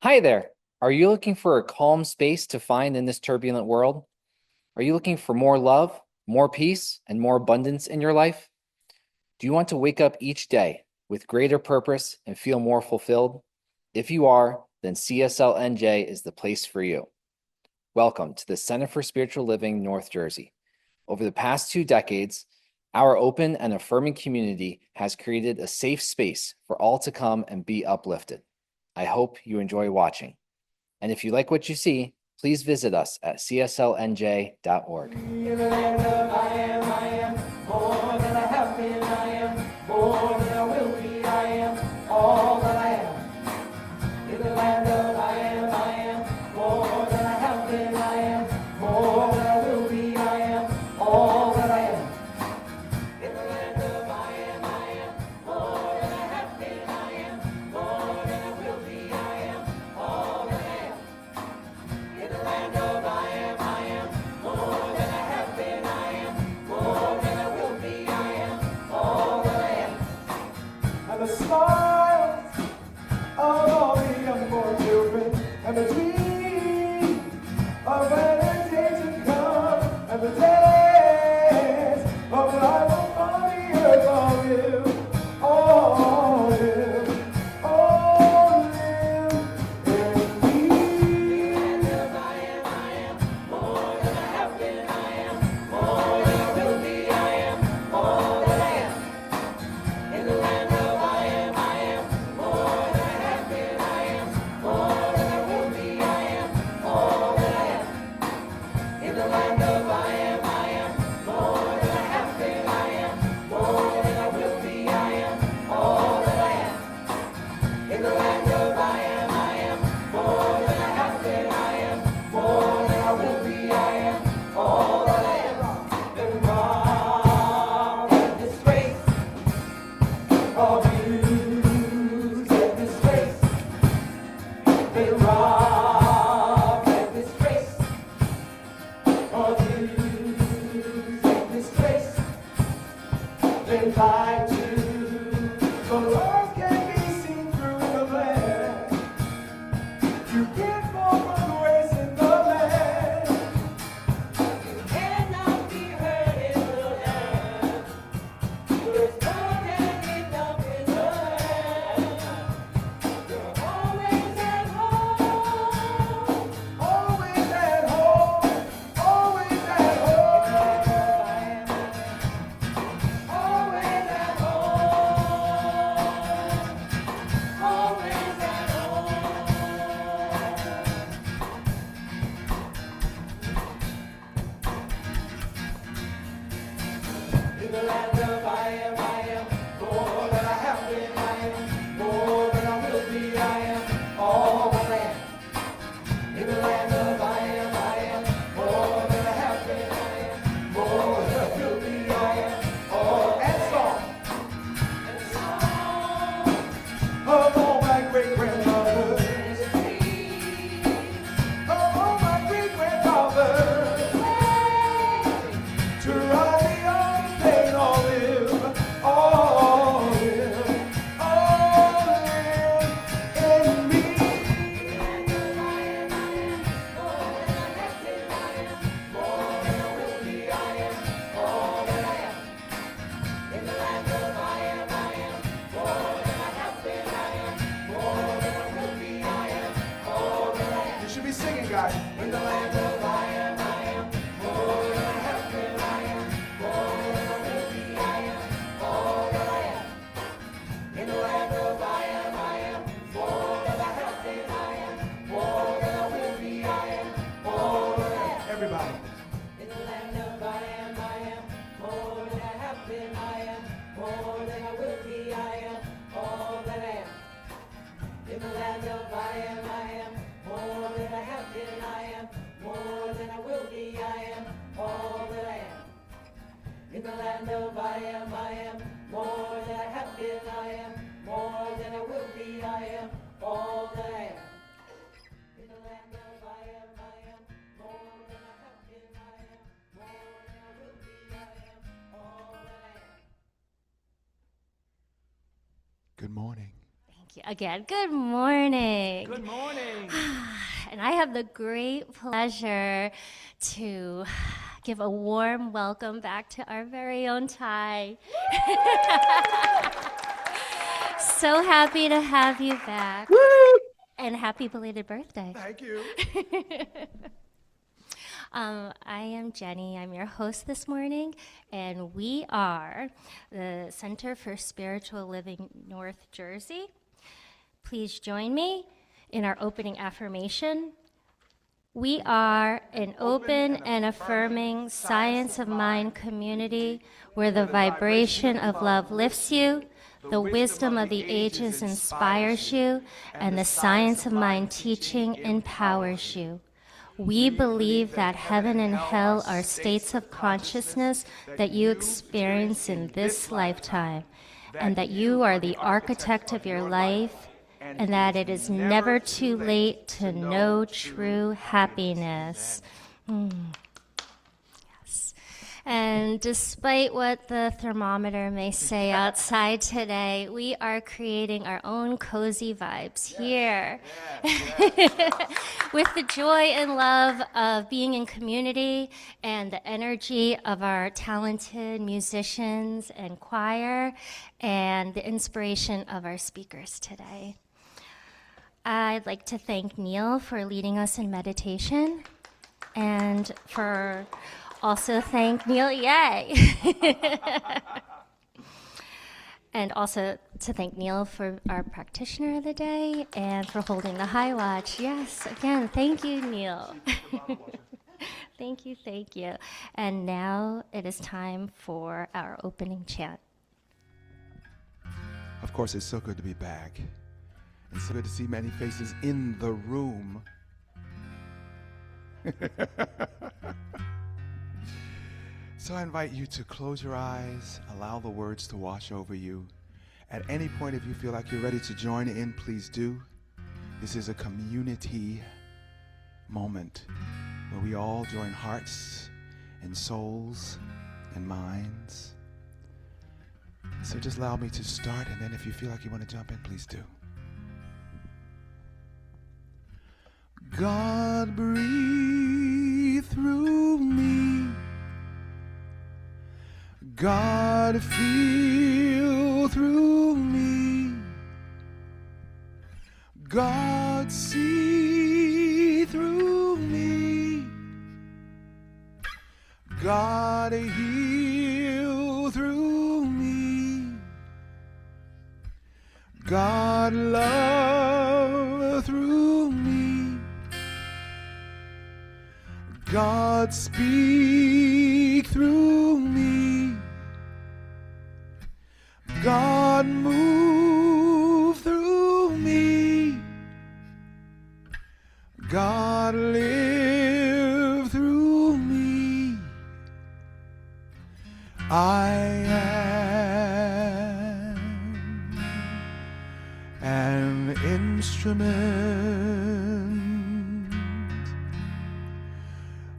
Hi there. Are you looking for a calm space to find in this turbulent world? Are you looking for more love, more peace, and more abundance in your life? Do you want to wake up each day with greater purpose and feel more fulfilled? If you are, then CSLNJ is the place for you. Welcome to the Center for Spiritual Living, North Jersey. Over the past 2 decades, our open and affirming community has created a safe space for all to come and be uplifted. I hope you enjoy watching. And if you like what you see, please visit us at cslnj.org. In the land of I am more than I have been, I am more than I will be, I am all that I am. In the land of I am more than I have been, I am more than I will be, I am all that I am. In the land of I am more than I have been, I am more than I will be, I am all that I am. In the land of I am more than I have been, I am more than I will be, I am all that I am. And the smiles of all the unborn children, and the dreams of meditation come, and the days of life upon the earth all live in me. And if I am more than I have been, I am more than I will be, I am all that I am. In the land of I am more than I have been, I am more than I will be, I am all that I am. In the land of I am more than I have been, I am more than I will be, I am all that I am. In the land of I am more than I have been, I am more than I will be, I am all that I am. And rock and disgrace, abuse and disgrace, they rob and disgrace, abuse and disgrace, they lie to the love can be seen through the land. You get more from grace in the land. You cannot be heard in the land. There's more than enough in the land. You're always at home. Always at home. Always at home. Always at home. Always at home. In the land of I am more than I have been, I am more than I will be, I am all that I am. In the land of I am more than I have been, I am more than I will be, I am all and song of all my great grandmothers, of all my great grandfathers. To rise the unpaid, all live in me. In the land of I am more than I have been, I am more than I will be, I am all that I am. In the land of I am more than I have been, I am more than I will be, I am all that I am. You should be singing, guys. In the land of I am more than I have been, I am more than I will be, I am all that I am. In the land of I am more than I have been, I am more than I will be, I am all that I am. Everybody. In the land of I am more than I have been, I am more than I will be, I am all that I am. In the land of I am more than I have been, I am more than I will be, I am all that I am. In the land of I am more than I have been, I am more than I will be, I am all that I am. In the land of I am more than I have been, I am more than I will be, I am all that I am. Good morning. Thank you again. Good morning. Good morning. And I have the great pleasure to give a warm welcome back to our very own Ty. So happy to have you back. And happy belated birthday. Thank you. I am Jenny. I'm your host this morning, and we are the Center for Spiritual Living North Jersey. Please join me in our opening affirmation. We are an open and affirming science of mind community where the vibration of love lifts you, the wisdom of the ages inspires you, and the science of mind teaching empowers you. We believe that heaven and hell are states of consciousness that you experience in this lifetime, and that you are the architect of your life, and that it is never too late to know true happiness. Yes. And despite what the thermometer may say outside today, we are creating our own cozy vibes here. With the joy and love of being in community and the energy of our talented musicians and choir and the inspiration of our speakers today. I'd like to thank Neil for leading us in meditation and for also thank Neil, yay! And also to thank Neil for our practitioner of the day and for holding the high watch. Yes, again, thank you, Neil. Thank you, thank you. And now it is time for our opening chant. Of course, it's so good to be back. It's so good to see many faces in the room. So I invite you to close your eyes, allow the words to wash over you. At any point, if you feel like you're ready to join in, please do. This is a community moment where we all join hearts and souls and minds. So just allow me to start, and then if you feel like you want to jump in, please do. God, breathe through me. God, feel through me. God, see through me. God, heal through me. God, love through me. God, speak through me. God, move through me. God, live through me. I am an instrument,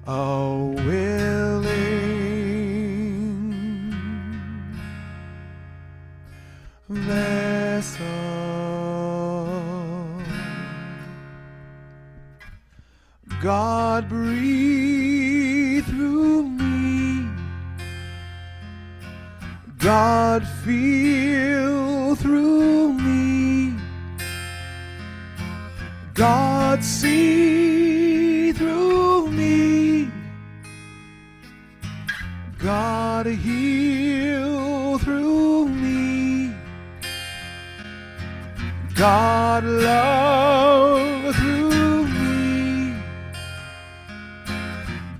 a willing vessel. God, breathe through me. God, feel through me. God, see through me. God, heal through me. God, love through me.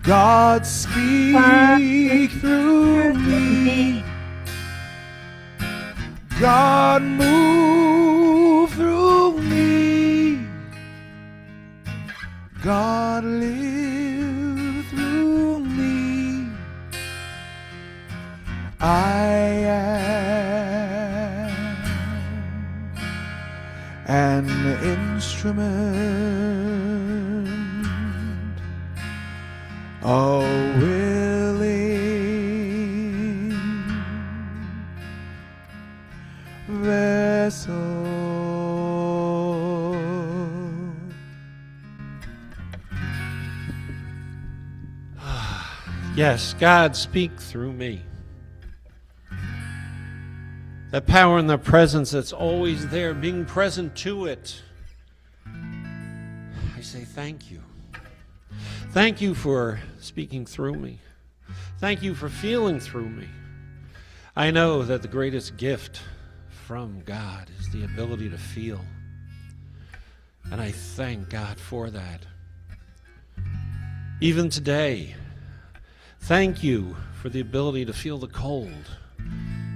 God, speak through me. God, move through me. God, live through me. I am an instrument, a willing vessel. Yes, God, speak through me. That power and the presence that's always there, being present to it. I say thank you. Thank you for speaking through me. Thank you for feeling through me. I know that the greatest gift from God is the ability to feel. And I thank God for that. Even today, thank you for the ability to feel the cold,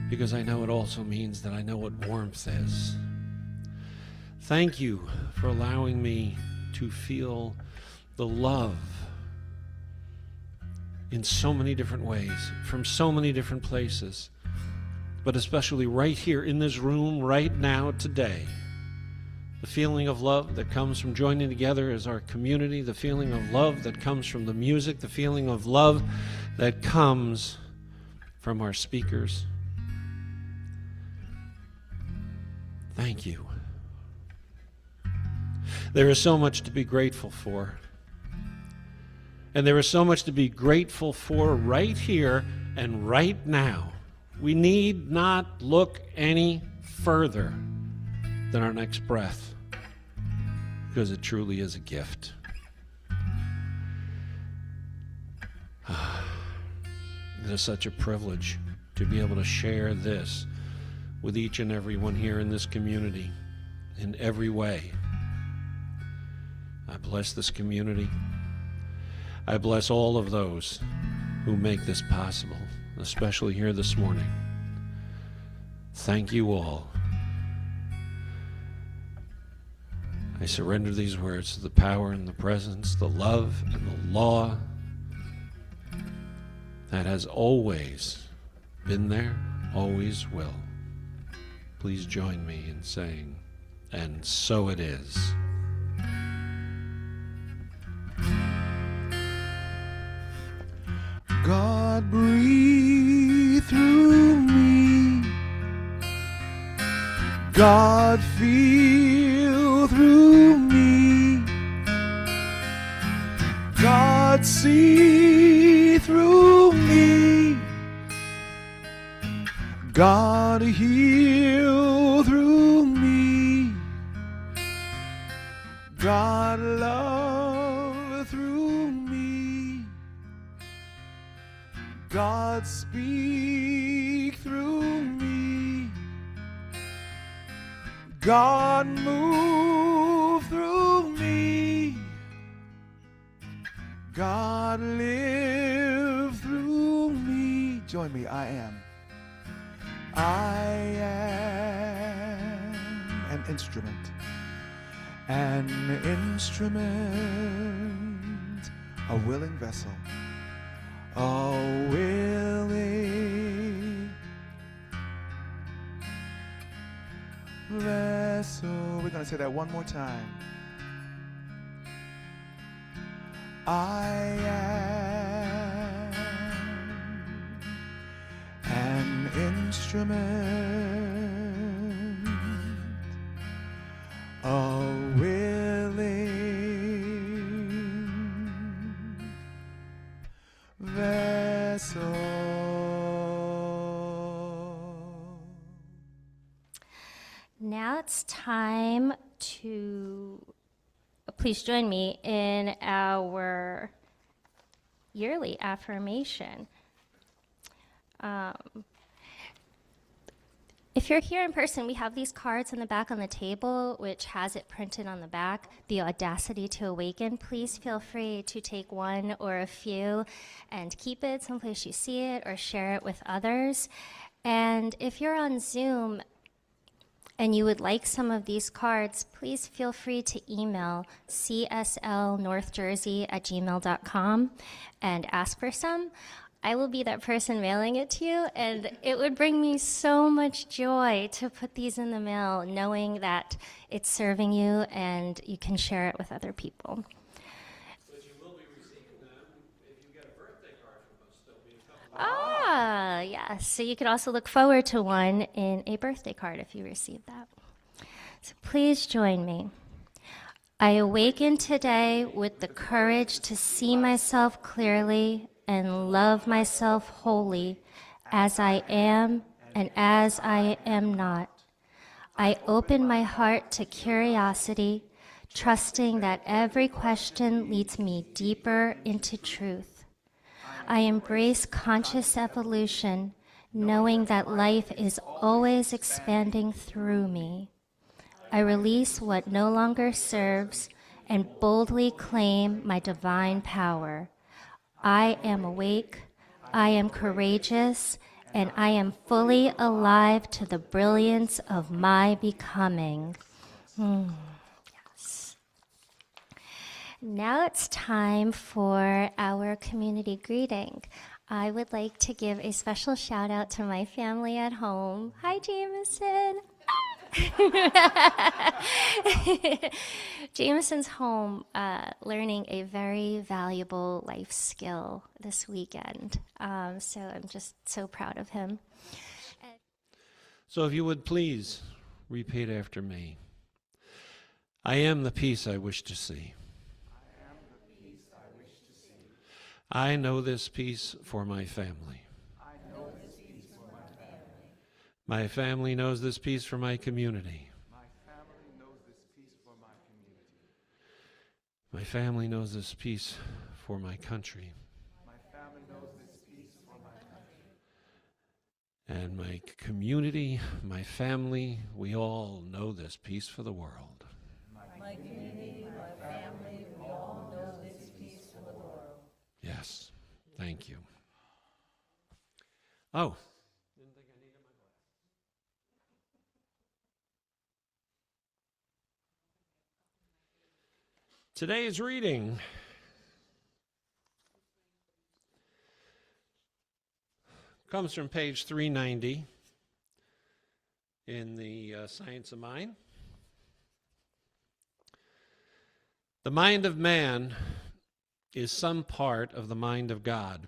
because I know it also means that I know what warmth is. Thank you for allowing me to feel the love in so many different ways, from so many different places, but especially right here in this room, right now, today. The feeling of love that comes from joining together as our community, the feeling of love that comes from the music, the feeling of love that comes from our speakers. Thank you. There is so much to be grateful for. And there is so much to be grateful for right here and right now. We need not look any further than our next breath, because it truly is a gift. It is such a privilege to be able to share this with each and every one here in this community in every way. I bless this community. I bless all of those who make this possible, especially here this morning. Thank you all. I surrender these words to the power and the presence, the love and the law that has always been there, always will. Please join me in saying, and so it is. God, breathe through me. God, feel through me. God, see through me. God, heal through me. God, love through me. God, speak through me. God, move through me. God, live through me. Join me. I am. I am an instrument. An instrument. A willing vessel. A willing vessel. We're going to say that one more time. I am an instrument, a willing vessel. Now it's time to please join me in our yearly affirmation. If you're here in person, we have these cards in the back on the table, which has it printed on the back, The Audacity to Awaken. Please feel free to take one or a few and keep it someplace you see it or share it with others. And if you're on Zoom and you would like some of these cards, please feel free to email cslnorthjersey@gmail.com and ask for some. I will be that person mailing it to you, and it would bring me so much joy to put these in the mail, knowing that it's serving you and you can share it with other people. But you will be receiving them if you get a birthday card from us. There'll be a couple. Ah, yes. So you could also look forward to one in a birthday card if you receive that. So please join me. I awaken today with the courage to see myself clearly and love myself wholly as I am and as I am not. I open my heart to curiosity, trusting that every question leads me deeper into truth. I embrace conscious evolution, knowing that life is always expanding through me. I release what no longer serves and boldly claim my divine power. I am awake, I am courageous, and I am fully alive to the brilliance of my becoming. Yes. Now it's time for our community greeting. I would like to give a special shout out to my family at home. Hi, Jameson. Jameson's home learning a very valuable life skill this weekend. So I'm just so proud of him. So if you would please repeat after me. I am the peace I wish to see. I know this peace for my family. My family knows this peace for my community. My family knows this peace for my country. And my community, my family, we all know this peace for the world. My community, my family, we all know this peace for the world. Yes, thank you. Oh. Today's reading comes from page 390 in the Science of Mind. The mind of man is some part of the mind of God.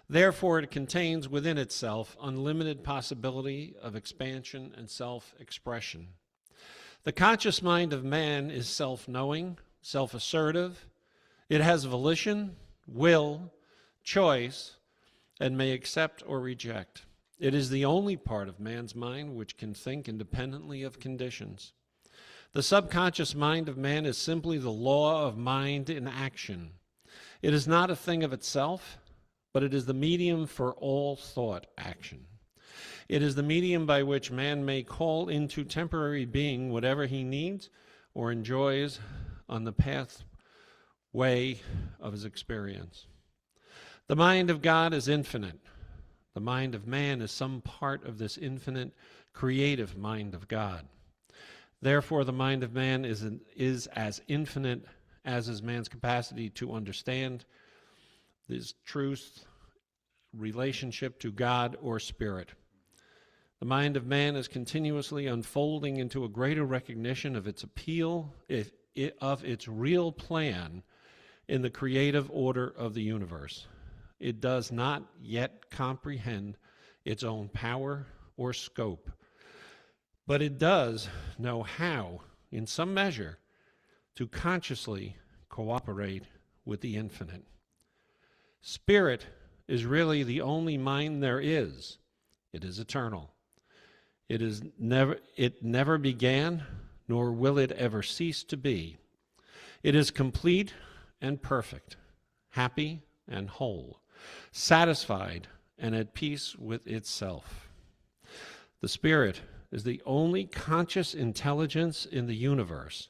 Therefore, it contains within itself unlimited possibility of expansion and self-expression. The conscious mind of man is self-knowing, self-assertive. It has volition, will, choice, and may accept or reject. It is the only part of man's mind which can think independently of conditions. The subconscious mind of man is simply the law of mind in action. It is not a thing of itself, but it is the medium for all thought action. It is the medium by which man may call into temporary being whatever he needs or enjoys on the pathway of his experience. The mind of God is infinite. The mind of man is some part of this infinite, creative mind of God. Therefore, the mind of man is as infinite as is man's capacity to understand this truth, relationship to God or spirit. The mind of man is continuously unfolding into a greater recognition of its appeal, of its real plan in the creative order of the universe. It does not yet comprehend its own power or scope, but it does know how, in some measure, to consciously cooperate with the infinite. Spirit is really the only mind there is. It is eternal. It never began, nor will it ever cease to be. It is complete and perfect, happy and whole, satisfied and at peace with itself. The Spirit is the only conscious intelligence in the universe.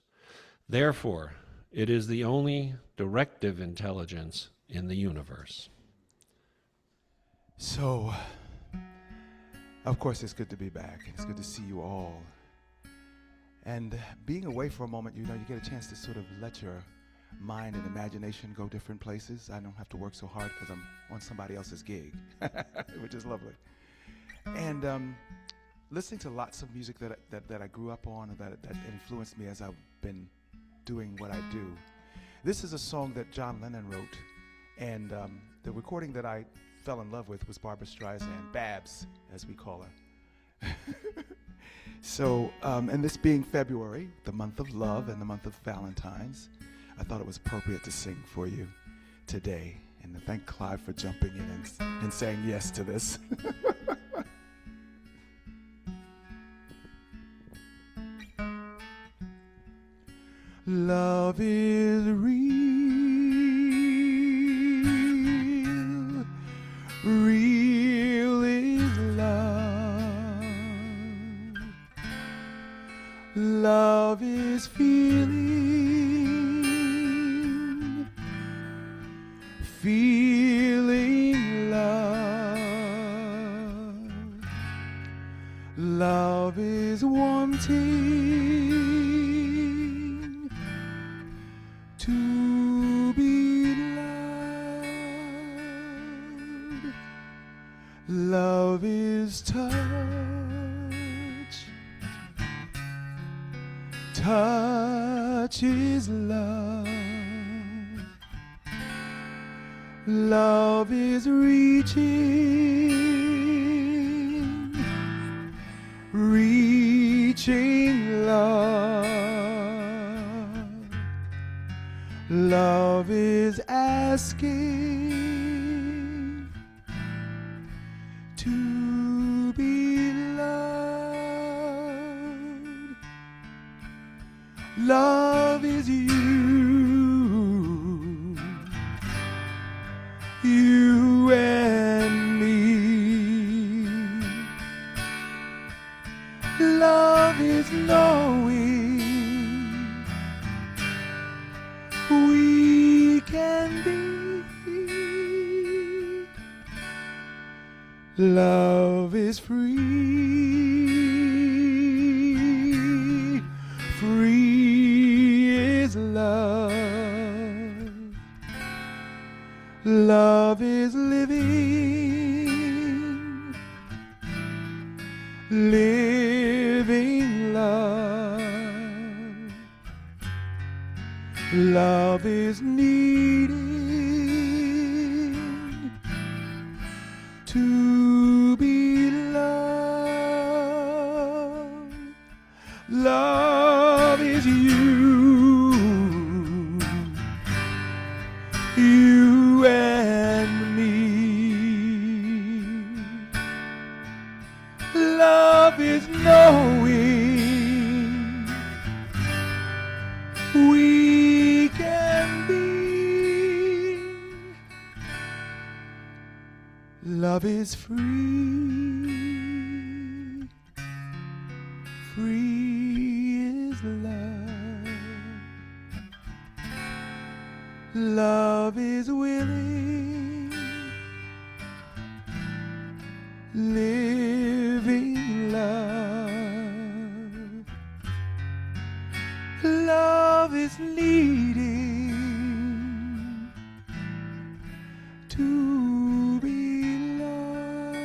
Therefore, it is the only directive intelligence in the universe. So, of course, it's good to be back. It's good to see you all. And being away for a moment, you get a chance to sort of let your mind and imagination go different places. I don't have to work so hard because I'm on somebody else's gig, which is lovely. And listening to lots of music that I grew up on and that influenced me as I've been doing what I do. This is a song that John Lennon wrote, and the recording that I fell in love with was Barbra Streisand, Babs, as we call her. So, and this being February, the month of love and the month of Valentine's, I thought it was appropriate to sing for you today. And thank Clive for jumping in and saying yes to this. Love is real, real is love. Love is feeling, feeling love. Love is wanting to be loved. Love is touch. Touch is love. Love is reaching, reaching love. Love is asking to be loved. Love is you and me. Love is knowing we can be. Love is free, free is love. Love is living, living love. Love is needing to be loved. Love is you and me. Love is knowing we can be. Love is free, free is love. Love is willing, living love. Love is needing to be loved.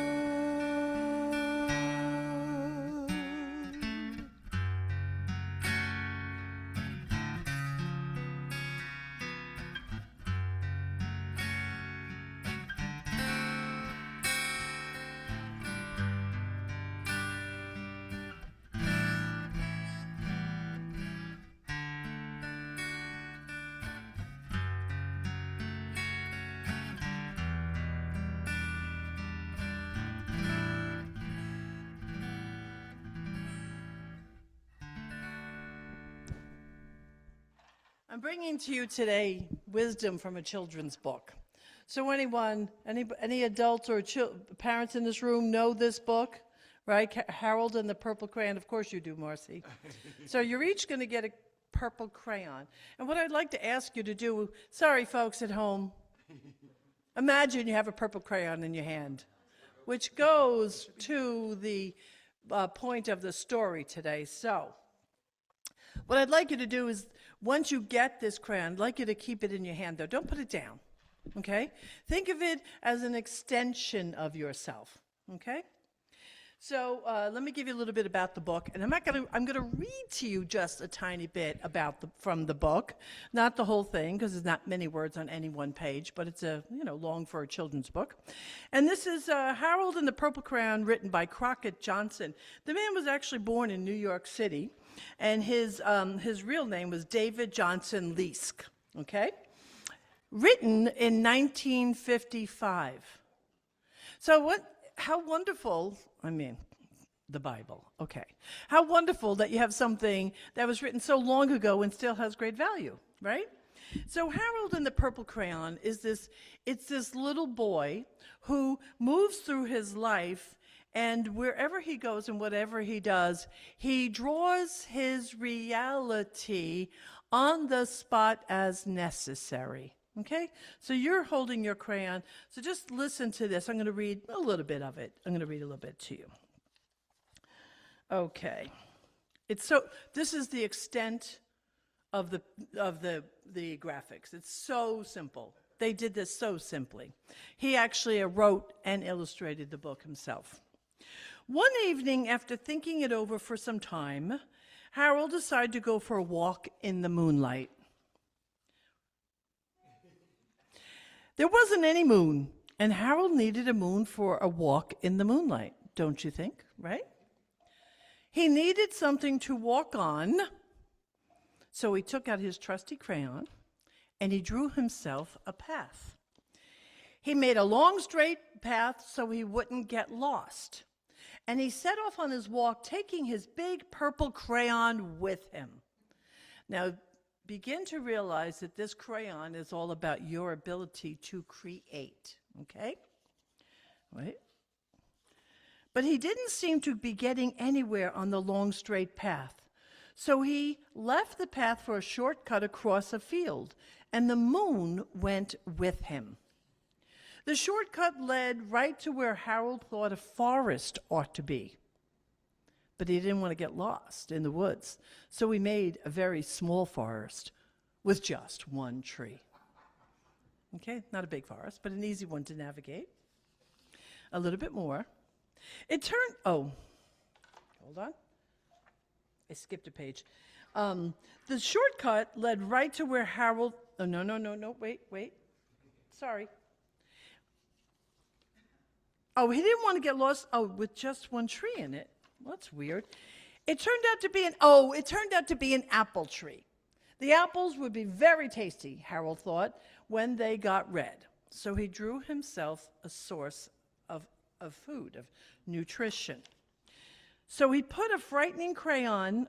I'm bringing to you today wisdom from a children's book. So any adults or parents in this room know this book, right? Harold and the Purple Crayon. Of course you do, Marcy. So you're each going to get a purple crayon. And what I'd like to ask you to do, sorry folks at home, imagine you have a purple crayon in your hand, which goes to the point of the story today. So what I'd like you to do is, once you get this crayon, I'd like you to keep it in your hand, though. Don't put it down, okay? Think of it as an extension of yourself, okay? So let me give you a little bit about the book, and I'm gonna read to you just a tiny bit from the book, not the whole thing, because there's not many words on any one page, but it's long for a children's book. And this is Harold and the Purple Crayon, written by Crockett Johnson. The man was actually born in New York City, and his real name was David Johnson Leask, okay? written in 1955. So how wonderful, the Bible, okay. How wonderful that you have something that was written so long ago and still has great value, right? So Harold and the Purple Crayon it's this little boy who moves through his life, and wherever he goes and whatever he does, he draws his reality on the spot as necessary. Okay? So you're holding your crayon. So just listen to this. I'm going to read a little bit of it. I'm going to read a little bit to you. Okay. This is the extent of the graphics. It's so simple. They did this so simply. He actually wrote and illustrated the book himself. One evening, after thinking it over for some time, Harold decided to go for a walk in the moonlight. There wasn't any moon, and Harold needed a moon for a walk in the moonlight, don't you think, right? He needed something to walk on, so he took out his trusty crayon, and he drew himself a path. He made a long, straight path so he wouldn't get lost, and he set off on his walk, taking his big purple crayon with him. Now, begin to realize that this crayon is all about your ability to create, okay? Right? But he didn't seem to be getting anywhere on the long, straight path. So he left the path for a shortcut across a field, and the moon went with him. The shortcut led right to where Harold thought a forest ought to be. But he didn't want to get lost in the woods, so he made a very small forest with just one tree. Okay, not a big forest, but an easy one to navigate. A little bit more. Hold on. I skipped a page. The shortcut led right to where Harold, wait. Sorry. Oh, he didn't want to get lost, with just one tree in it. Well, that's weird. It turned out to be an apple tree. The apples would be very tasty, Harold thought, when they got red. So he drew himself a source of food, of nutrition. So he put a frightening dragon,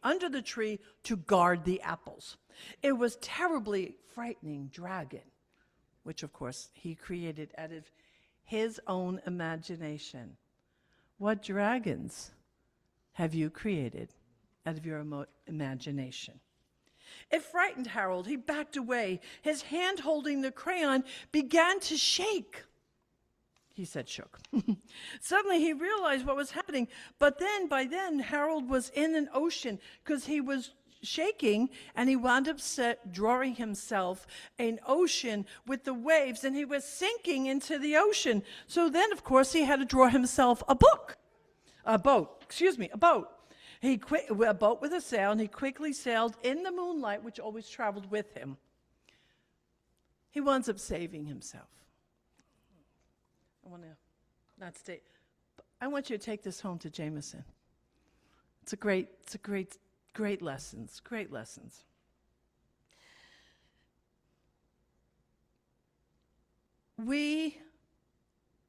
under the tree to guard the apples. It was terribly frightening dragon, which of course he created out of his own imagination. What dragons have you created out of your imagination? It frightened Harold. He backed away. His hand holding the crayon began to shake. He said shook. Suddenly he realized what was happening. But by then, Harold was in an ocean because he was shaking, and he wound up drawing himself an ocean with the waves, and he was sinking into the ocean. So then, of course, he had to draw himself a boat. A boat with a sail, and he quickly sailed in the moonlight, which always traveled with him. He winds up saving himself. I want to not stay. I want you to take this home to Jameson. It's great lessons.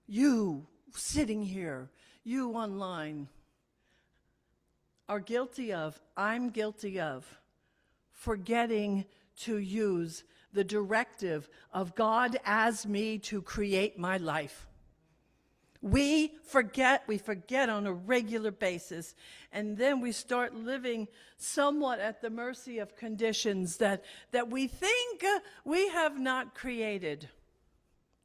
You sitting here, you online, I'm guilty of forgetting to use the directive of God as me to create my life. We forget on a regular basis, and then we start living somewhat at the mercy of conditions that we think we have not created.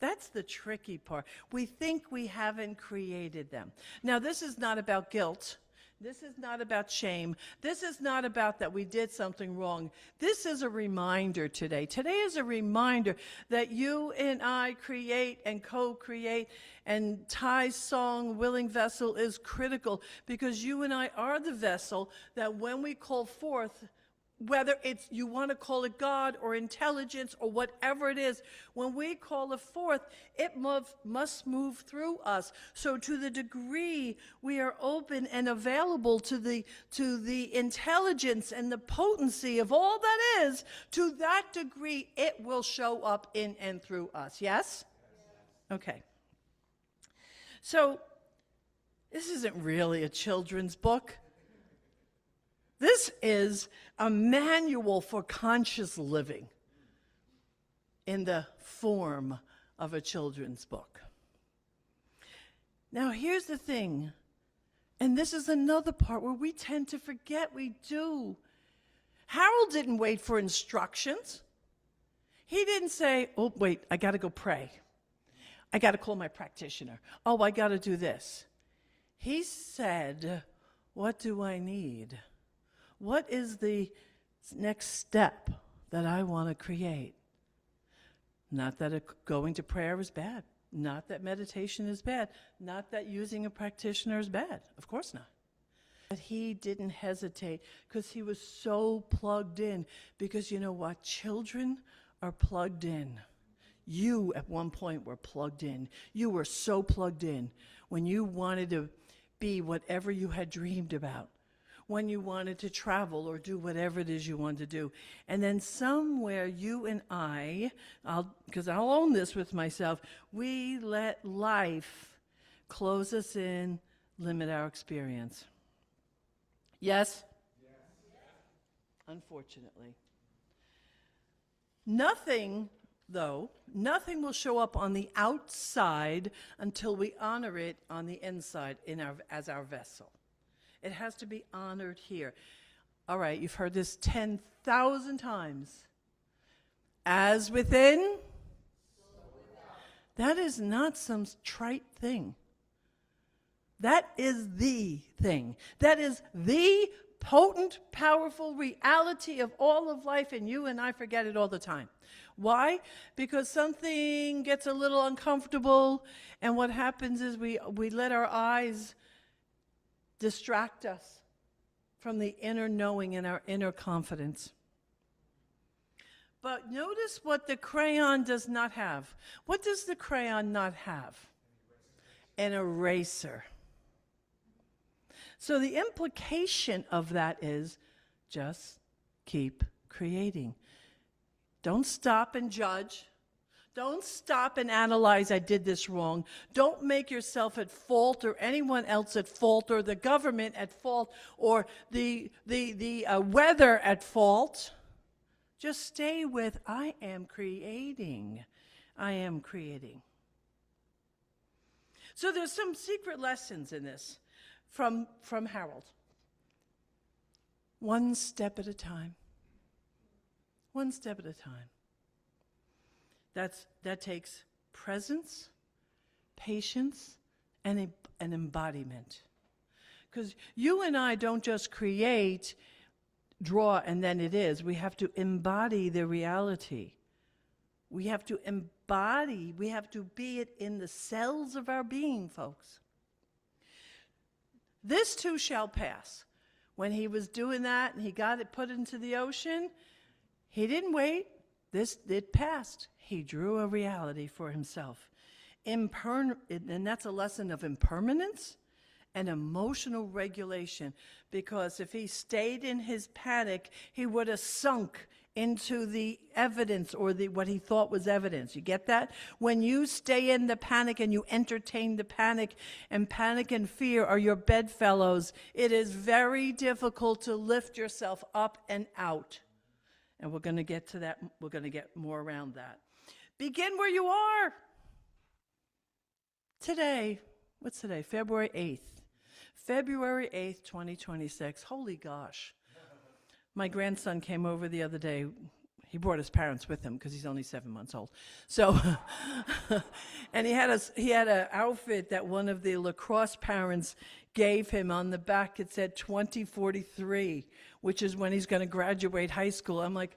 That's the tricky part. We think we haven't created them. Now, this is not about guilt. This is not about shame. This is not about that we did something wrong. This is a reminder today. Today is a reminder that you and I create and co-create, and Ty's song, Willing Vessel, is critical because you and I are the vessel that when we call forth whether it's you want to call it God or intelligence or whatever it is, when we call it forth, it must move through us. So to the degree we are open and available to the intelligence and the potency of all that is, to that degree it will show up in and through us. Yes? Okay. So this isn't really a children's book. This is a manual for conscious living in the form of a children's book. Now, here's the thing, and this is another part where we tend to forget we do. Harold didn't wait for instructions. He didn't say, oh, wait, I got to go pray. I got to call my practitioner. Oh, I got to do this. He said, what do I need? What is the next step that I want to create? Not that going to prayer is bad. Not that meditation is bad. Not that using a practitioner is bad. Of course not. But he didn't hesitate because he was so plugged in. Because you know what? Children are plugged in. You, at one point, were plugged in. You were so plugged in when you wanted to be whatever you had dreamed about, when you wanted to travel or do whatever it is you wanted to do. And then somewhere you and because I'll own this with myself, we let life close us in, limit our experience. Yes? Unfortunately. Nothing will show up on the outside until we honor it on the inside as our vessel. It has to be honored here. All right, you've heard this 10,000 times. As within, that is not some trite thing. That is the thing. That is the potent, powerful reality of all of life, and you and I forget it all the time. Why? Because something gets a little uncomfortable, and what happens is we let our eyes distract us from the inner knowing and our inner confidence. But notice what the crayon does not have. What does the crayon not have? An eraser. So the implication of that is just keep creating. Don't stop and judge. Don't stop and analyze, I did this wrong. Don't make yourself at fault or anyone else at fault or the government at fault or the weather at fault. Just stay with, I am creating. I am creating. So there's some secret lessons in this from Harold. One step at a time. One step at a time. That takes presence, patience, and an embodiment. Because you and I don't just create, draw, and then it is. We have to embody the reality. We have to embody, we have to be it in the cells of our being, folks. This too shall pass. When he was doing that and he got it put into the ocean, he didn't wait. It passed. He drew a reality for himself. And that's a lesson of impermanence and emotional regulation. Because if he stayed in his panic, he would have sunk into the evidence or what he thought was evidence. You get that? When you stay in the panic and you entertain the panic and fear are your bedfellows, it is very difficult to lift yourself up and out. And we're going to get to that. We're going to get more around that. Begin where you are. Today, what's today? February 8th. February 8th, 2026. Holy gosh. My grandson came over the other day. He brought his parents with him because he's only 7 months old. So, and he had an outfit that one of the lacrosse parents gave him. On the back it said 2043, which is when he's going to graduate high school. I'm like,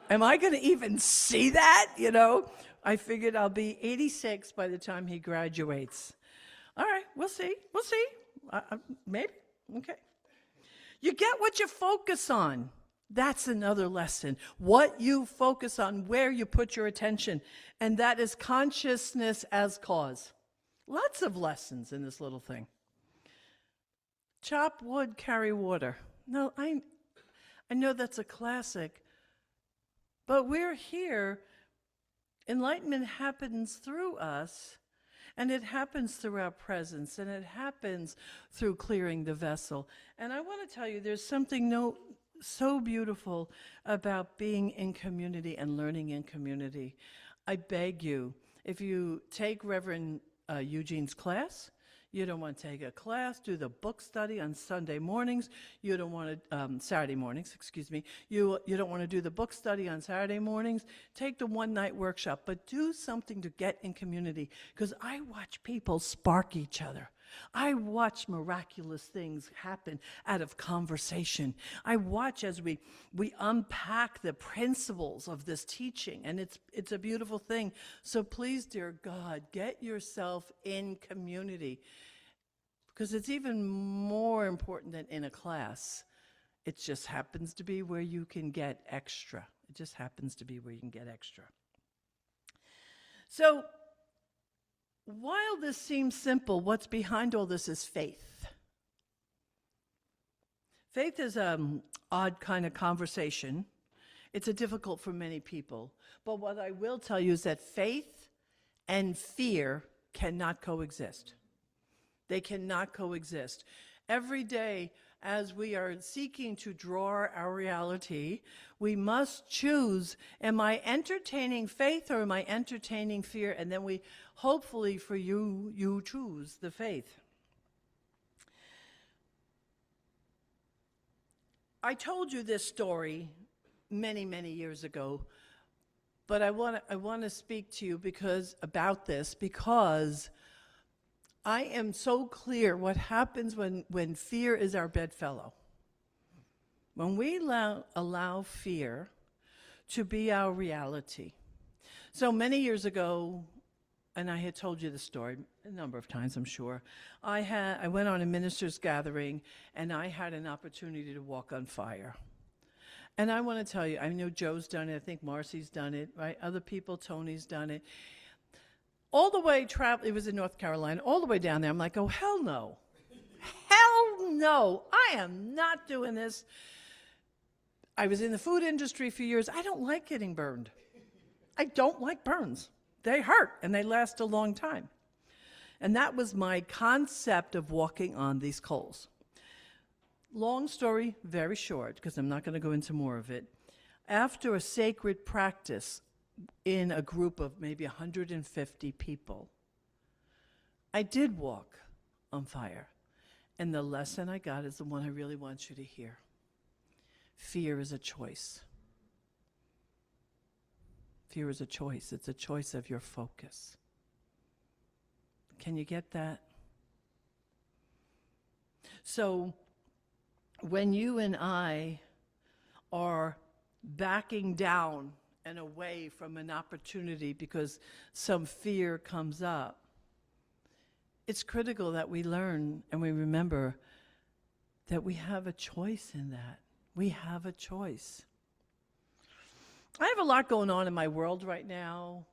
am I going to even see that? You know, I figured I'll be 86 by the time he graduates. All right, we'll see. Maybe. Okay. You get what you focus on. That's another lesson. What you focus on, where you put your attention. And that is consciousness as cause. Lots of lessons in this little thing. Chop wood, carry water. No, I know that's a classic. But we're here. Enlightenment happens through us. And it happens through our presence. And it happens through clearing the vessel. And I want to tell you, there's something so beautiful about being in community and learning in community. I beg you, if you take Reverend Eugene's class, you don't want to take a class, do the book study on Sunday mornings. You don't want to, Saturday mornings, excuse me. You don't want to do the book study on Saturday mornings. Take the one-night workshop, but do something to get in community. Because I watch people spark each other. I watch miraculous things happen out of conversation. I watch as we unpack the principles of this teaching, and it's a beautiful thing. So please, dear God, get yourself in community, because it's even more important than in a class. It just happens to be where you can get extra. It just happens to be where you can get extra. So, while this seems simple, what's behind all this is faith. Faith is an odd kind of conversation. It's difficult for many people. But what I will tell you is that faith and fear cannot coexist. They cannot coexist. Every day, as we are seeking to draw our reality, we must choose, am I entertaining faith or am I entertaining fear? And then we, hopefully for you, you choose the faith. I told you this story many, many years ago, but I want to speak to you about this because I am so clear what happens when fear is our bedfellow. When we allow fear to be our reality. So many years ago, and I had told you the story a number of times, I'm sure, I went on a minister's gathering, and I had an opportunity to walk on fire. And I want to tell you, I know Joe's done it, I think Marcy's done it, right? Other people, Tony's done it. All the way it was in North Carolina, all the way down there, I'm like, oh, hell no. Hell no, I am not doing this. I was in the food industry for years. I don't like getting burned. I don't like burns. They hurt, and they last a long time. And that was my concept of walking on these coals. Long story, very short, because I'm not going to go into more of it. After a sacred practice in a group of maybe 150 people, I did walk on fire. And the lesson I got is the one I really want you to hear. Fear is a choice. Fear is a choice. It's a choice of your focus. Can you get that? So, when you and I are backing down and away from an opportunity because some fear comes up, it's critical that we learn and we remember that we have a choice in that. We have a choice. I have a lot going on in my world right now,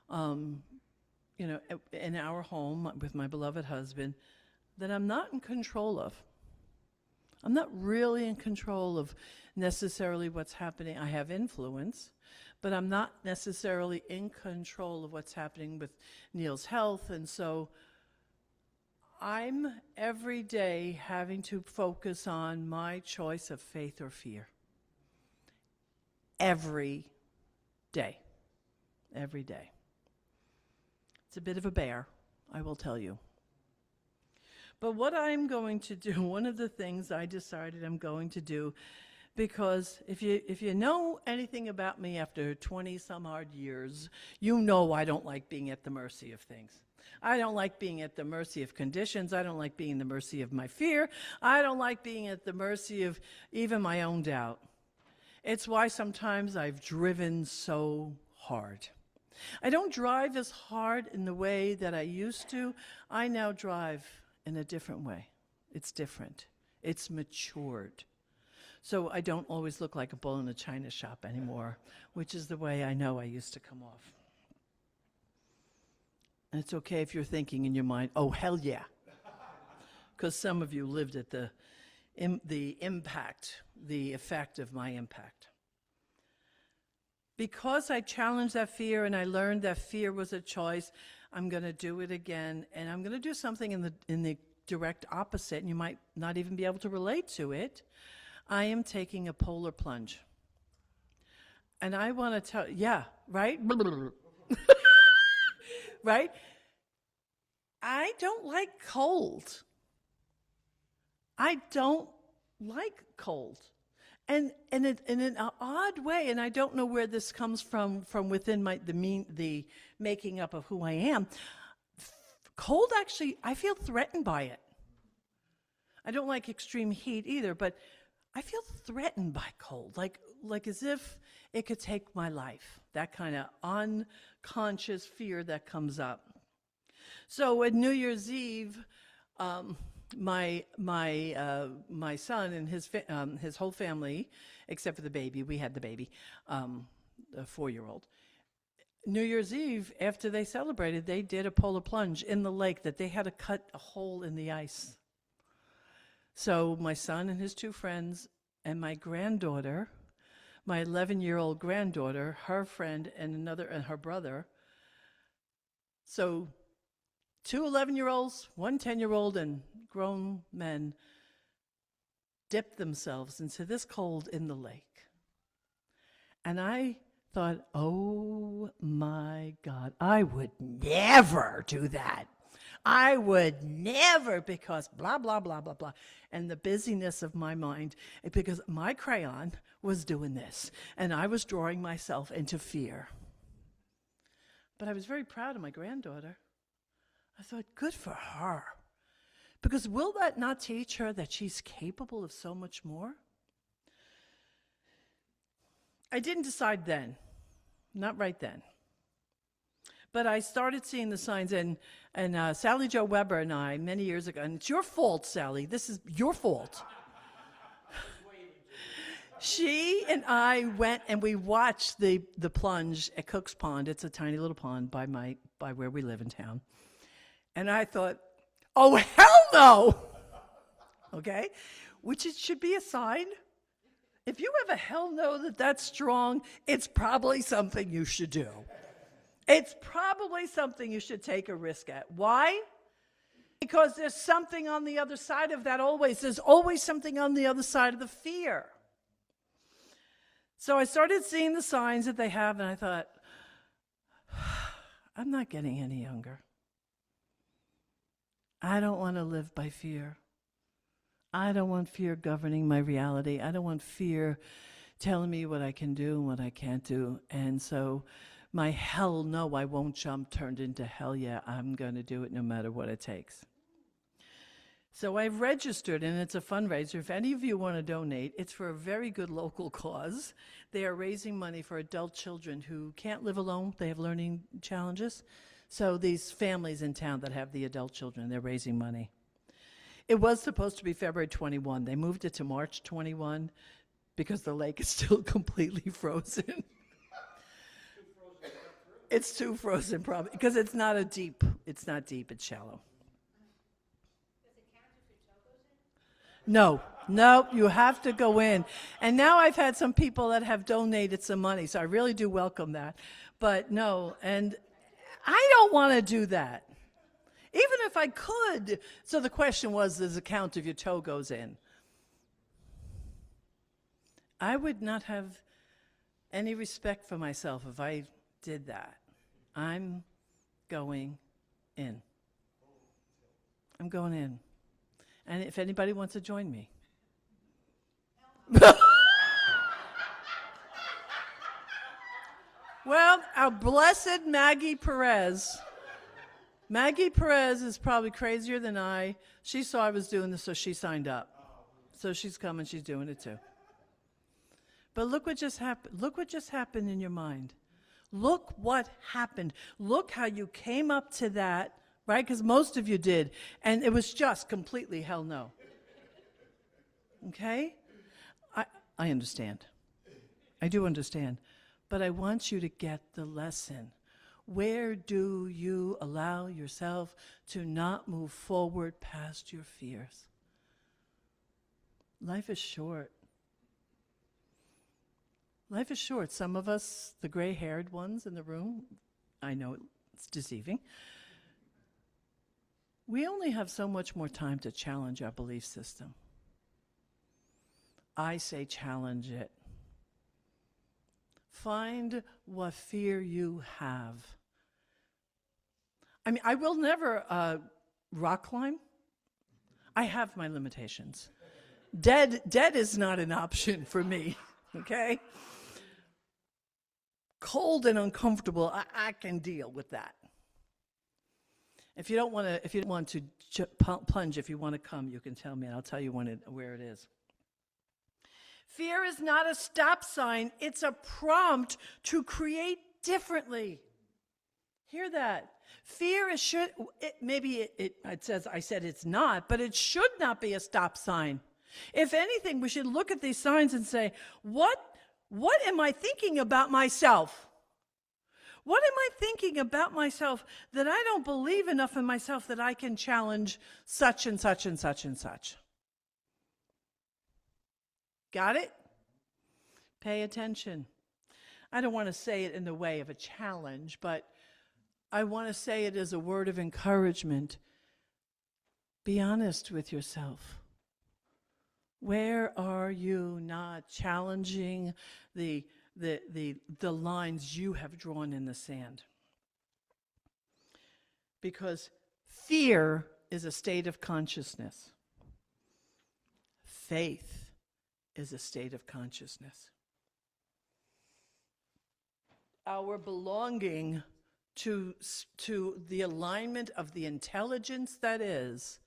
in our home with my beloved husband, that I'm not in control of. I'm not really in control of necessarily what's happening. I have influence, but I'm not necessarily in control of what's happening with Neil's health. And so I'm every day having to focus on my choice of faith or fear. Every day. Every day. It's a bit of a bear, I will tell you. But what I'm going to do, one of the things I decided I'm going to do, because if you know anything about me after 20-some odd years, you know I don't like being at the mercy of things. I don't like being at the mercy of conditions. I don't like being at the mercy of my fear. I don't like being at the mercy of even my own doubt. It's why sometimes I've driven so hard. I don't drive as hard in the way that I used to. I now drive in a different way. It's different. It's matured. So I don't always look like a bull in a china shop anymore, which is the way I know I used to come off. And it's okay if you're thinking in your mind, oh, hell yeah. Because some of you lived at the impact, the effect of my impact. Because I challenged that fear and I learned that fear was a choice, I'm going to do it again, and I'm going to do something in the direct opposite, and you might not even be able to relate to it. I am taking a polar plunge. And I want to tell, yeah, right? Right? I don't like cold. I don't like cold. And in an odd way, and I don't know where this comes from within the making up of who I am, cold actually, I feel threatened by it. I don't like extreme heat either, but I feel threatened by cold, like as if it could take my life, that kind of unconscious fear that comes up. So at New Year's Eve, my son and his whole family, except for the baby, we had the baby, a 4-year-old. New Year's Eve, after they celebrated, they did a polar plunge in the lake that they had to cut a hole in the ice. So my son and his 2 friends and my granddaughter, my 11-year-old granddaughter, her friend and her brother. So 2 11-year-olds, 1 10-year-old, and grown men dipped themselves into this cold in the lake. And I thought, oh my God, I would never do that. I would never, because blah, blah, blah, blah, blah. And the busyness of my mind, because my crayon was doing this, and I was drawing myself into fear. But I was very proud of my granddaughter. I thought, good for her. Because will that not teach her that she's capable of so much more? I didn't decide then, not right then. But I started seeing the signs, and Sally Jo Weber and I, many years ago, and it's your fault, Sally, this is your fault. She and I went and we watched the plunge at Cook's Pond. It's a tiny little pond by where we live in town. And I thought, oh, hell no! Okay? Which it should be a sign. If you have a hell no that's strong, it's probably something you should do. It's probably something you should take a risk at. Why? Because there's something on the other side of that always. There's always something on the other side of the fear. So I started seeing the signs that they have, and I thought, I'm not getting any younger. I don't want to live by fear. I don't want fear governing my reality. I don't want fear telling me what I can do and what I can't do. And so my hell no, I won't jump turned into hell yeah, I'm going to do it no matter what it takes. So I've registered, and it's a fundraiser. If any of you want to donate, it's for a very good local cause. They are raising money for adult children who can't live alone. They have learning challenges. So these families in town that have the adult children, they're raising money. It was supposed to be February 21. They moved it to March 21 because the lake is still completely frozen. It's too frozen, probably, because it's not deep, it's shallow. No, you have to go in. And now I've had some people that have donated some money, so I really do welcome that. But no, and I don't want to do that. Even if I could. So the question was, does it count if your toe goes in? I would not have any respect for myself if I did that. I'm going in. I'm going in. And if anybody wants to join me. Well, our blessed Maggie Perez. Maggie Perez is probably crazier than I. She saw I was doing this, so she signed up. So she's coming, she's doing it too. But look what just happened. Look what just happened in your mind. Look what happened. Look how you came up to that, right? Because most of you did. And it was just completely hell no. Okay? I understand. I do understand. But I want you to get the lesson. Where do you allow yourself to not move forward past your fears? Life is short. Life is short. Some of us, the gray-haired ones in the room, I know it's deceiving. We only have so much more time to challenge our belief system. I say challenge it. Find what fear you have. I mean, I will never rock climb. I have my limitations. Dead is not an option for me, okay? Cold and uncomfortable, I can deal with that. If you don't want to plunge, if you want to come, you can tell me, and I'll tell you where it is. Fear is not a stop sign. It's a prompt to create differently. Hear that? Fear is I said it's not, but it should not be a stop sign. If anything, we should look at these signs and say, what am I thinking about myself? What am I thinking about myself that I don't believe enough in myself that I can challenge such and such and such and such? Got it? Pay attention. I don't want to say it in the way of a challenge, but I want to say it as a word of encouragement. Be honest with yourself. Where are you not challenging the lines you have drawn in the sand? Because fear is a state of consciousness. Faith is a state of consciousness. Our belonging to the alignment of the intelligence that is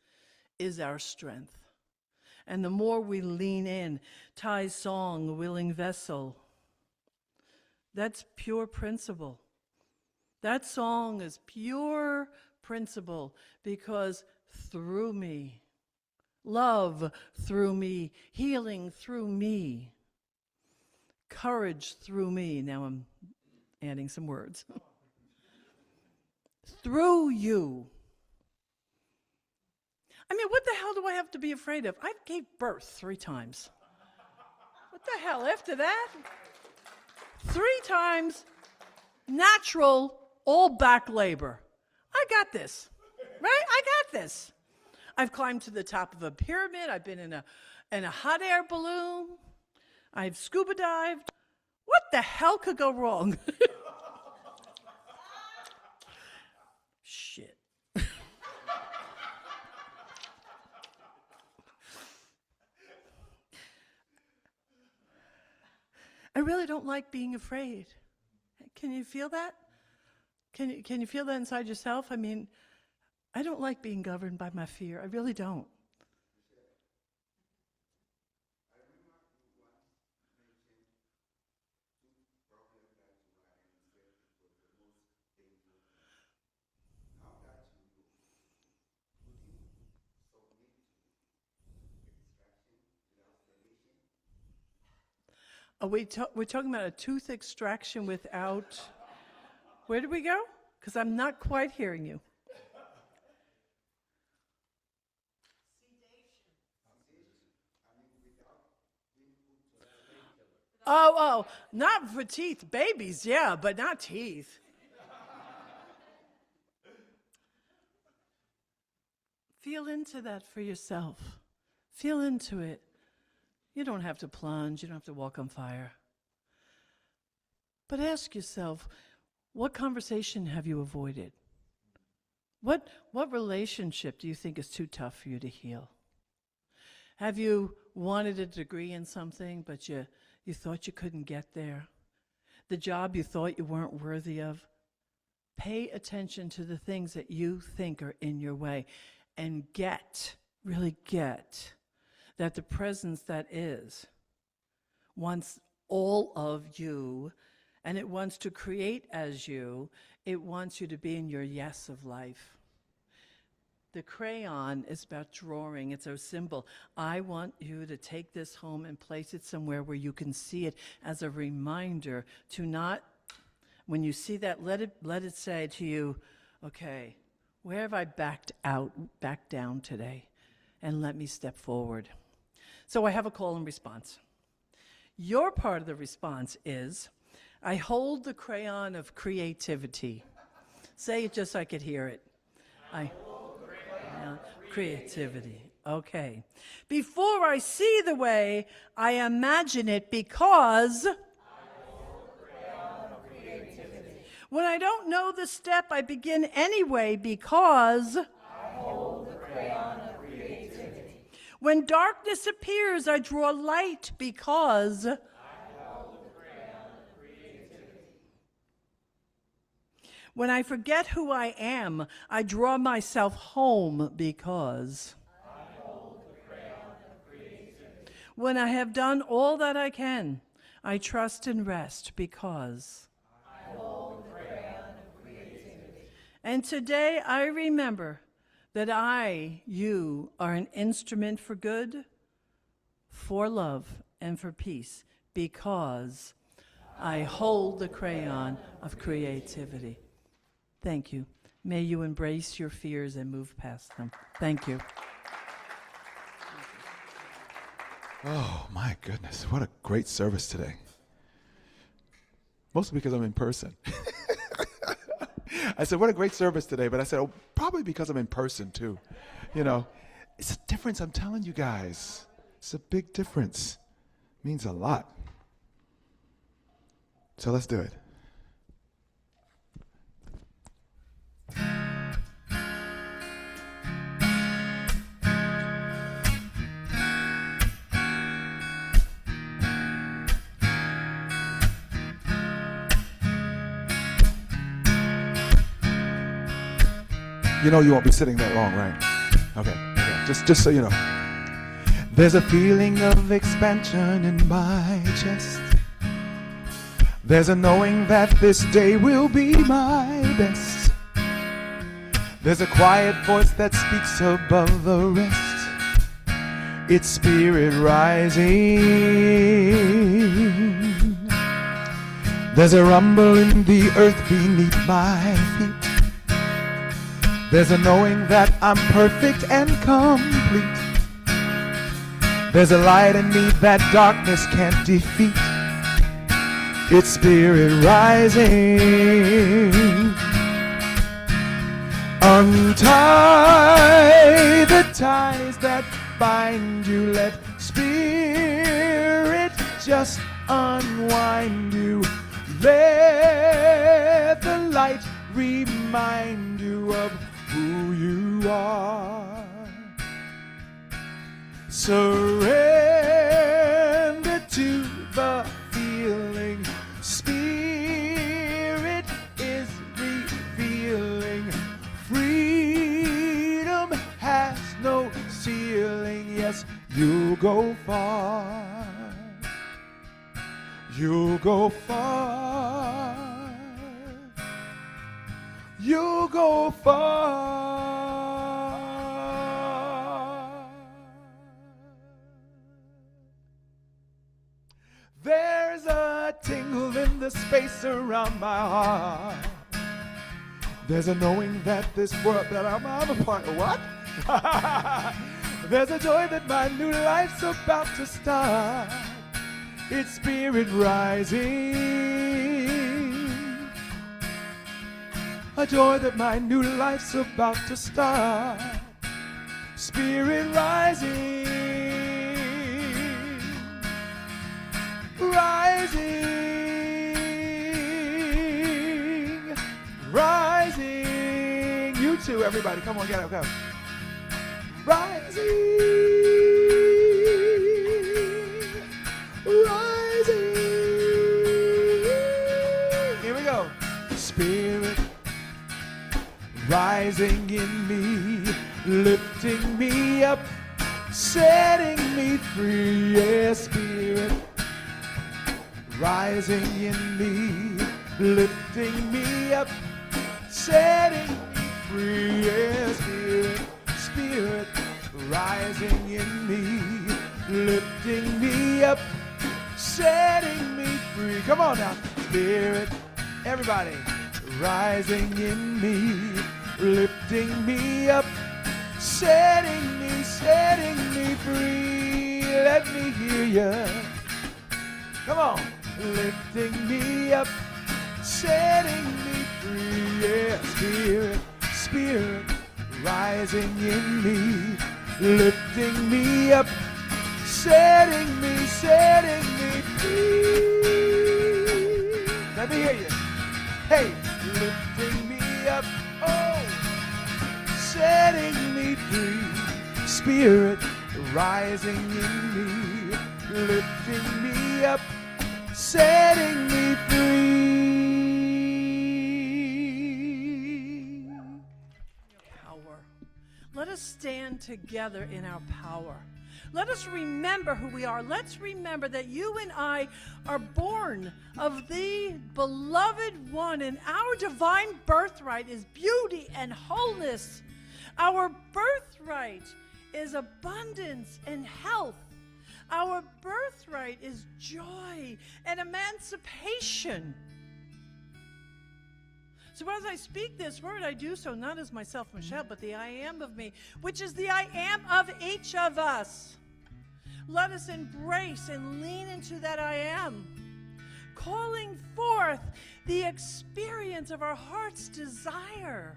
our strength. And the more we lean in, Ty's song, Willing Vessel, that's pure principle. That song is pure principle because through me, love through me, healing through me, courage through me. Now I'm adding some words. Through you. I mean, what the hell do I have to be afraid of? I gave birth 3 times. What the hell after that? 3 times, natural, all back labor. I got this, right? I got this. I've climbed to the top of a pyramid. I've been in a hot air balloon. I've scuba dived. What the hell could go wrong? Shit. I really don't like being afraid. Can you feel that? Can you feel that inside yourself? I mean, I don't like being governed by my fear. I really don't. We're talking about a tooth extraction without... Where did we go? Because I'm not quite hearing you. Oh, not for teeth. Babies, yeah, but not teeth. Feel into that for yourself. Feel into it. You don't have to plunge. You don't have to walk on fire. But ask yourself, what conversation have you avoided? What relationship do you think is too tough for you to heal? Have you wanted a degree in something, but you thought you couldn't get there? The job you thought you weren't worthy of? Pay attention to the things that you think are in your way and really get that the presence that is wants all of you, and it wants to create as you. It wants you to be in your yes of life. The crayon is about drawing. It's a symbol. I want you to take this home and place it somewhere where you can see it as a reminder to not, when you see that, let it say to you, okay, where have I backed down today? And let me step forward. So I have a call and response. Your part of the response is, I hold the crayon of creativity. Say it just so I could hear it. I hold the crayon of creativity. Okay. Before I see the way, I imagine it because I hold the crayon of creativity. When I don't know the step, I begin anyway because I hold the crayon of creativity. When darkness appears, I draw light because I hold the crayon of creativity. When I forget who I am, I draw myself home because I hold the crayon of creativity. When I have done all that I can, I trust and rest because I hold the crayon of creativity. And today I remember that you are an instrument for good, for love, and for peace, because I hold the crayon of creativity. Thank you. May you embrace your fears and move past them. Thank you. Oh, my goodness. What a great service today. Mostly because I'm in person. I said, what a great service today. But I said, oh, probably because I'm in person, too. You know, it's a difference, I'm telling you guys. It's a big difference. It means a lot. So let's do it. You know you won't be sitting that long, right? Okay. Just so you know. There's a feeling of expansion in my chest. There's a knowing that this day will be my best. There's a quiet voice that speaks above the rest. It's spirit rising. There's a rumble in the earth beneath my feet. There's a knowing that I'm perfect and complete. There's a light in me that darkness can't defeat. It's spirit rising. Untie the ties that bind you. Let spirit just unwind you. Let the light remind you of who you are. Surrender to the feeling. Spirit is revealing. Freedom has no ceiling. Yes, you'll go far. You'll go far. You'll go far. There's a tingle in the space around my heart. There's a knowing that this world that I'm a part of. What? There's a joy that my new life's about to start. It's spirit rising. A joy that my new life's about to start. Spirit rising. Rising. Rising. You too, everybody. Come on, get up, come. Rising. Rising. Here we go. Spirit rising in me, lifting me up, setting me free. Yeah, spirit rising in me, lifting me up, setting me free. Yeah, spirit Spirit rising in me, lifting me up, setting me free. Come on now. Spirit, everybody, rising in me, lifting me up, setting me free. Let me hear ya. Come on. Lifting me up, setting me free. Yeah, Spirit, Spirit, rising in me, lifting me up, setting me free. Let me hear you. Hey, lifting me up, oh, setting me free. Spirit, rising in me, lifting me up, setting me free. Power. Let us stand together in our power. Let us remember who we are. Let's remember that you and I are born of the beloved one, and our divine birthright is beauty and wholeness. Our birthright is abundance and health. Our birthright is joy and emancipation. So as I speak this word, I do so not as myself, Michelle, but the I am of me, which is the I am of each of us. Let us embrace and lean into that I am, calling forth the experience of our heart's desire.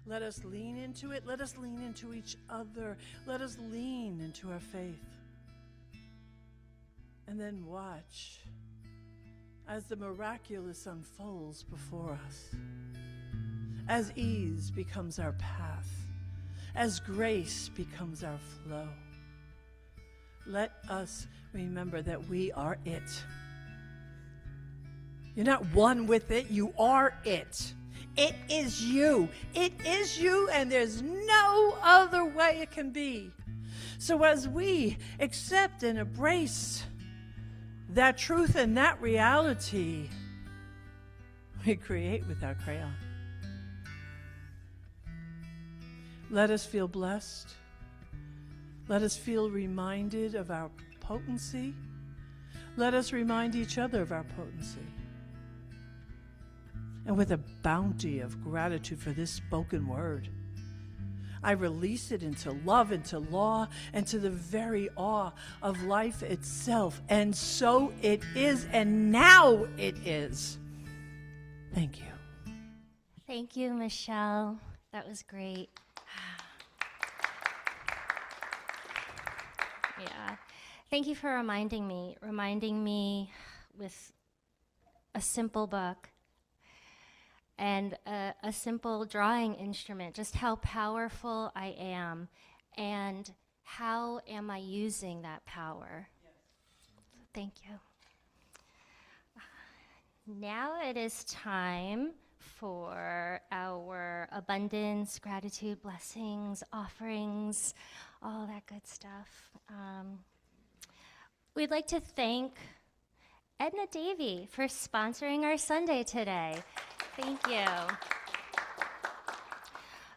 Let us lean into it. Let us lean into each other. Let us lean into our faith. And then watch as the miraculous unfolds before us, as ease becomes our path, as grace becomes our flow. Let us remember that we are it. You're not one with it, you are it. It is you. It is you, and there's no other way it can be. So as we accept and embrace that truth and that reality, we create with our crayon. Let us feel blessed. Let us feel reminded of our potency. Let us remind each other of our potency. And with a bounty of gratitude for this spoken word, I release it into love, into law, and to the very awe of life itself. And so it is, and now it is. Thank you. Thank you, Michelle. That was great. Yeah. Thank you for reminding me with a simple book and a simple drawing instrument, just how powerful I am and how am I using that power. Yes. Thank you. Now it is time for our abundance, gratitude, blessings, offerings, all that good stuff. We'd like to thank Edna Davey for sponsoring our Sunday today. Thank you.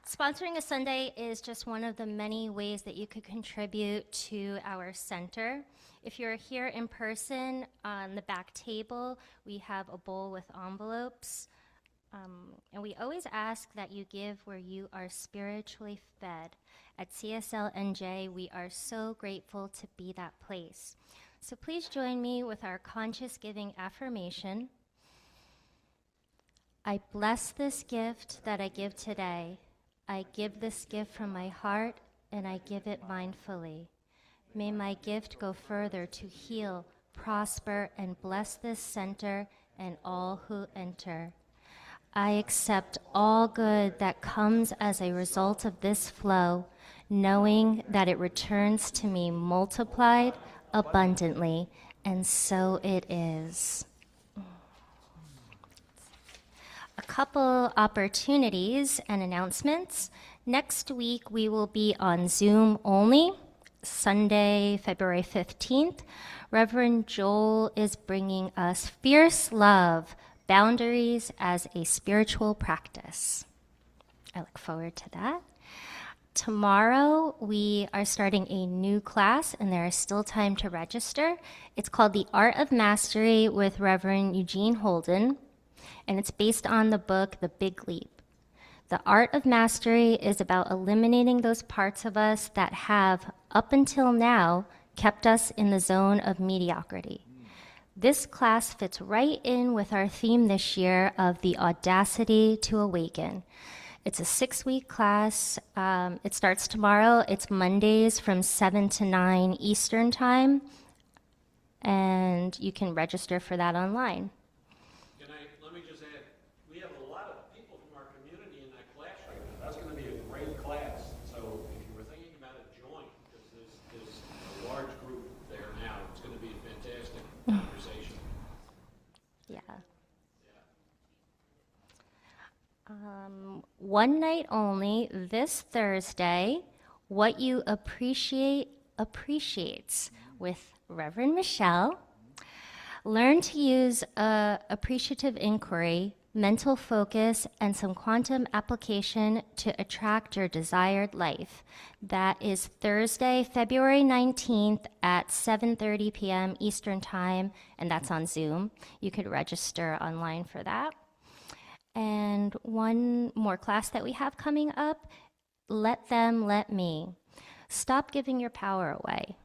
Sponsoring a Sunday is just one of the many ways that you could contribute to our center. If you're here in person, on the back table, we have a bowl with envelopes. And we always ask that you give where you are spiritually fed. At CSLNJ, we are so grateful to be that place. So please join me with our conscious giving affirmation. I bless this gift that I give today. I give this gift from my heart, and I give it mindfully. May my gift go further to heal, prosper, and bless this center and all who enter. I accept all good that comes as a result of this flow, knowing that it returns to me multiplied abundantly, and so it is. A couple opportunities and announcements. Next week, we will be on Zoom only, Sunday, February 15th. Reverend Joel is bringing us Fierce Love, Boundaries as a Spiritual Practice. I look forward to that. Tomorrow, we are starting a new class, and there is still time to register. It's called The Art of Mastery with Reverend Eugene Holden, and it's based on the book, The Big Leap. The Art of Mastery is about eliminating those parts of us that have, up until now, kept us in the zone of mediocrity. This class fits right in with our theme this year of the audacity to awaken. It's a 6-week class. It starts tomorrow. It's Mondays from 7 to 9 Eastern Time, and you can register for that online. Let me just add, we have a lot of people from our community in that class right now. That's going to be a great class. So if you were thinking about it, join, because there's a large group there now. It's going to be a fantastic conversation. Yeah. One night only, this Thursday, What You Appreciate Appreciates with Reverend Michelle. Learn to use appreciative inquiry, mental focus, and some quantum application to attract your desired life. That is Thursday, February 19th at 7:30 p.m. Eastern Time, and that's on Zoom. You could register online for that. And one more class that we have coming up, Let Them, Let Me. Stop giving your power away.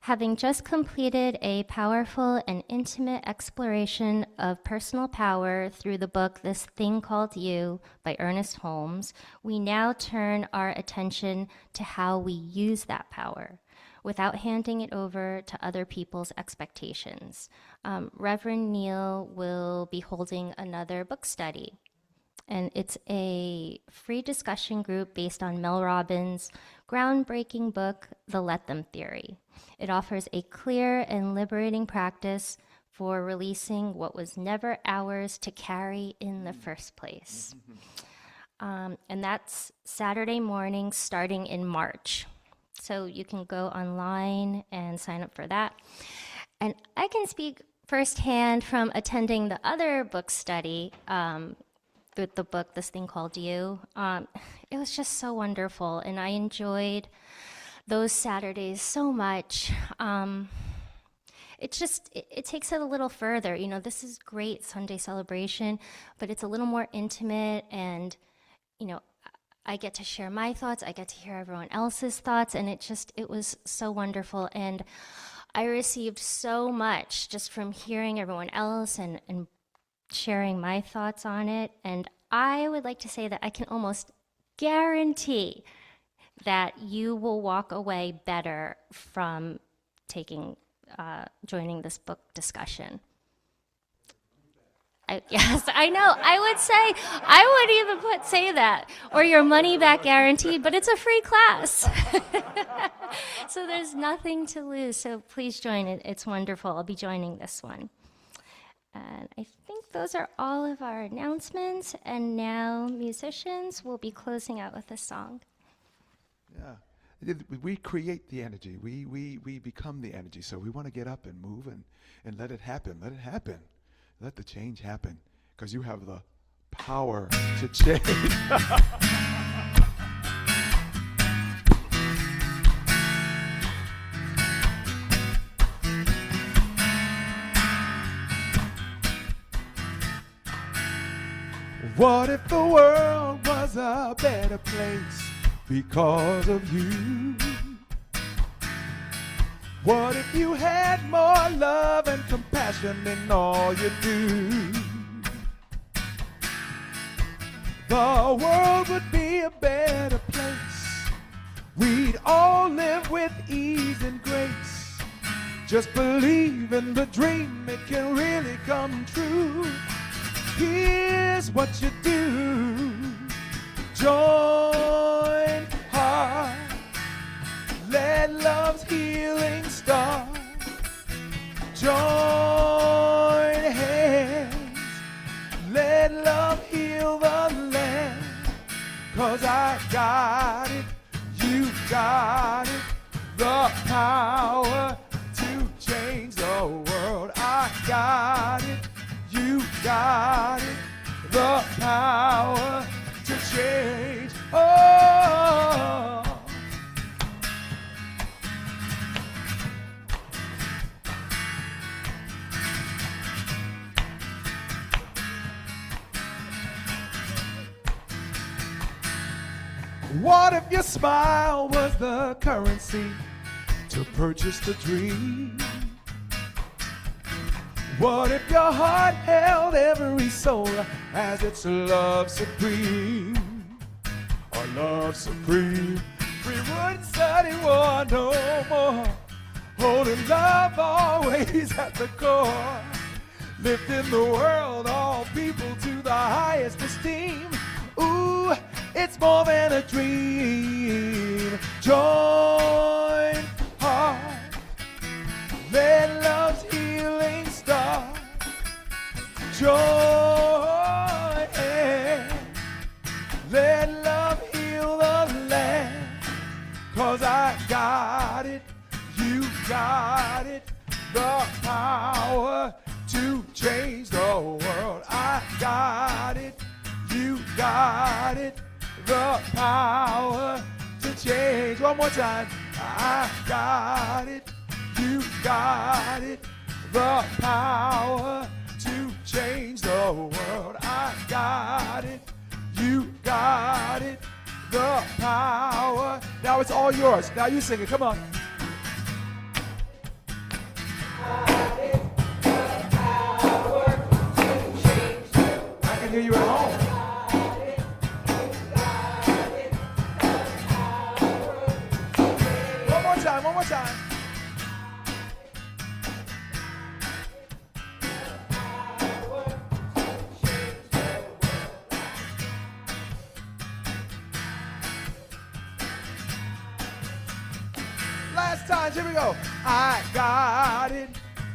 Having just completed a powerful and intimate exploration of personal power through the book This Thing Called You by Ernest Holmes, we now turn our attention to how we use that power without handing it over to other people's expectations. Reverend Neil will be holding another book study, and it's a free discussion group based on Mel Robbins' groundbreaking book, The Let Them Theory. It offers a clear and liberating practice for releasing what was never ours to carry in the first place. And that's Saturday morning starting in March. So you can go online and sign up for that. And I can speak firsthand from attending the other book study with the book, This Thing Called You. It was just so wonderful, and I enjoyed those Saturdays so much. It takes it a little further. You know, this is great Sunday celebration, but it's a little more intimate, and, you know, I get to share my thoughts, I get to hear everyone else's thoughts, and it was so wonderful. And I received so much just from hearing everyone else and sharing my thoughts on it. And I would like to say that I can almost guarantee that you will walk away better from joining this book discussion. Yes, I know. I would even say that, or your money back guarantee, but it's a free class. So there's nothing to lose. So please join it. It's wonderful. I'll be joining this one. And I think those are all of our announcements. And now musicians will be closing out with a song. Yeah. We create the energy. We become the energy. So we want to get up and move and let it happen. Let it happen. Let the change happen. Because you have the power to change. What if the world was a better place because of you? What if you had more love and compassion in all you do? The world would be a better place. We'd all live with ease and grace. Just believe in the dream, it can really come true. Here's what you do. Join heart. Let love's healing start. Join hands. Let love heal the land. 'Cause I got it, you got it. The power to change the world. I got it, you got it. The power to change What if your smile was the currency to purchase the dream? What if your heart held every soul as its love supreme? Our love supreme. We wouldn't study war no more. Holding love always at the core. Lifting the world, all people to the highest esteem. Ooh, it's more than a dream. Join heart. Let love's healing start. Join hand. Let love heal the land. 'Cause I got it, you got it. The power to change the world. I got it, you got it. The power to change. One more time. I got it, you got it. The power to change the world. I got it, you got it. The power. Now it's all yours. Now you sing it. Come on. I can hear you at home. One more time, one more time. Last time, here we go. I got it,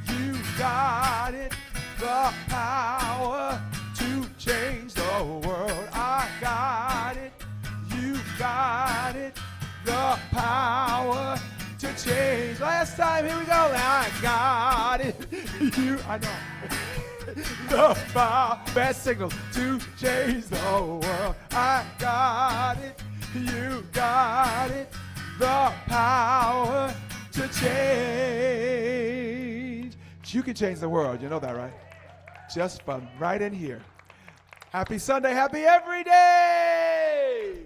you got it. The power to change the world. I got it, you got it. The power to change. Last time, here we go. I got it, I know. The power, best signal to change the world. I got it, you got it. The power to change. You can change the world, you know that, right? Just from right in here. Happy Sunday, happy every day!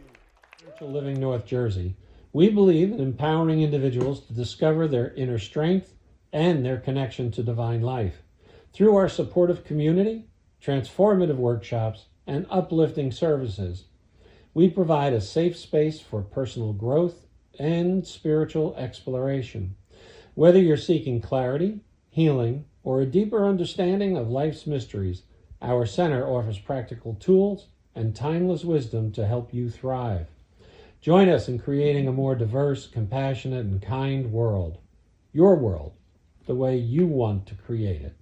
Spiritual Living North Jersey, we believe in empowering individuals to discover their inner strength and their connection to divine life. Through our supportive community, transformative workshops, and uplifting services, we provide a safe space for personal growth and spiritual exploration. Whether you're seeking clarity, healing, or a deeper understanding of life's mysteries, our center offers practical tools and timeless wisdom to help you thrive. Join us in creating a more diverse, compassionate, and kind world. Your world, the way you want to create it.